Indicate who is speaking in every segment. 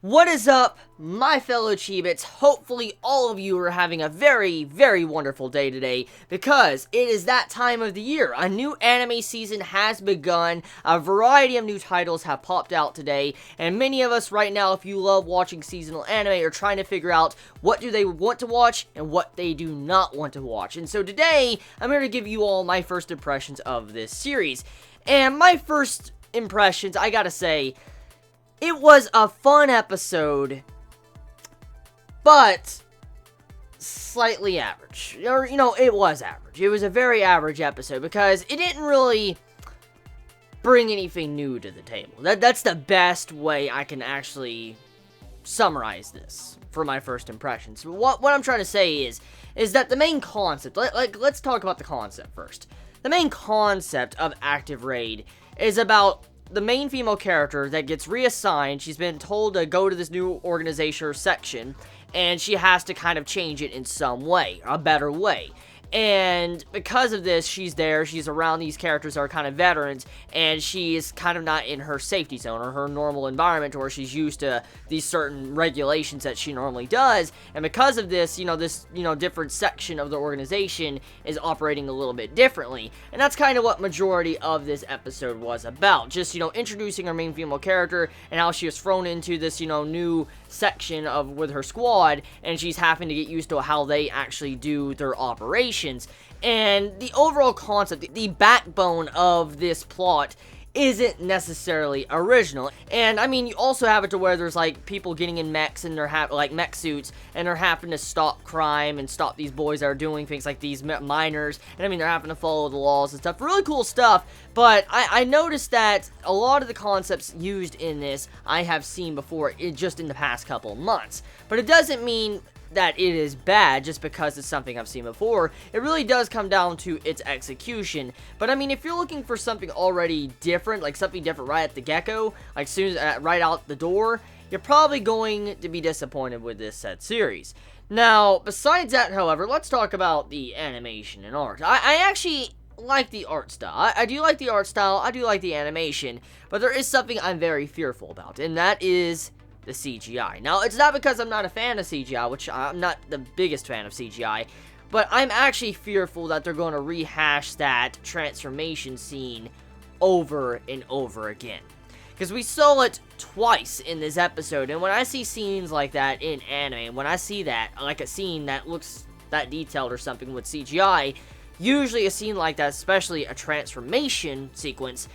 Speaker 1: What is up, my fellow Chibits? Hopefully all of you are having a very, very wonderful day today, because it is that time of the year. A new anime season has begun, a variety of new titles have popped out today, and many of us right now, if you love watching seasonal anime, are trying to figure out what do they want to watch and what they do not want to watch. And so today, I'm here to give you all my first impressions of this series. And my first impressions, I gotta say, it was a fun episode, but slightly average. Or, it was average. It was a very average episode because it didn't really bring anything new to the table. That's the best way I can actually summarize this for my first impressions. What I'm trying to say is that the main concept, let's talk about the concept first. The main concept of Active Raid is about the main female character that gets reassigned. She's been told to go to this new organization or section, and she has to kind of change it in some way, a better way. And because of this, she's around these characters that are kind of veterans, and she is kind of not in her safety zone or her normal environment, or she's used to these certain regulations that she normally does. And because of this, this different section of the organization is operating a little bit differently. And that's kind of what majority of this episode was about. Just, introducing our main female character and how she was thrown into this, new section with her squad, and she's having to get used to how they actually do their operations. And the overall concept, the backbone of this plot, isn't necessarily original. And I mean, you also have it to where there's like people getting in mechs, and they're like mech suits, and they're having to stop crime and stop these boys that are doing things like these miners. And I mean, they're having to follow the laws and stuff. Really cool stuff. But I noticed that a lot of the concepts used in this I have seen before, just in the past couple of months. But it doesn't mean that it is bad just because it's something I've seen before. It really does come down to its execution. But I mean, if you're looking for something already different, like something different right at the get-go, like soon as right out the door, you're probably going to be disappointed with this said series. Now, besides that, however, let's talk about the animation and art. I actually like the art style. I do like the art style, I do like the animation, but there is something I'm very fearful about, and that is the CGI. Now, it's not because I'm not a fan of CGI, which I'm not the biggest fan of CGI, but I'm actually fearful that they're going to rehash that transformation scene over and over again. Because we saw it twice in this episode, and when I see scenes like that in anime, when I see that, like a scene that looks that detailed or something with CGI, usually a scene like that, especially a transformation sequence,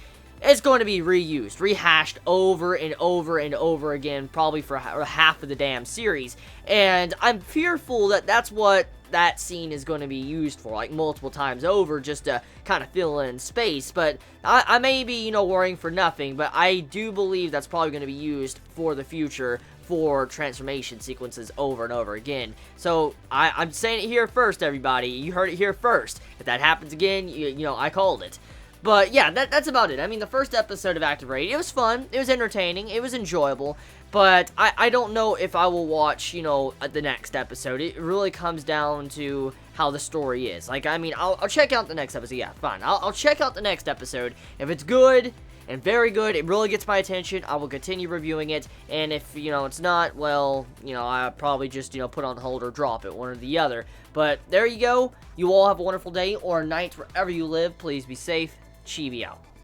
Speaker 1: it's going to be reused, rehashed over and over and over again, probably for half of the damn series. And I'm fearful that that's what that scene is going to be used for, like multiple times over, just to kind of fill in space. But I may be, worrying for nothing, but I do believe that's probably going to be used for the future for transformation sequences over and over again. So I'm saying it here first, everybody. You heard it here first. If that happens again, I called it. But yeah, that's about it. I mean, the first episode of Active Raid, it was fun, it was entertaining, it was enjoyable, but I don't know if I will watch, the next episode. It really comes down to how the story is. Like, I mean, I'll check out the next episode, yeah, fine. I'll check out the next episode. If it's good and very good, it really gets my attention, I will continue reviewing it, and if, it's not, well, I'll probably just, put on hold or drop it, one or the other. But there you go. You all have a wonderful day or night wherever you live. Please be safe. Chibi out.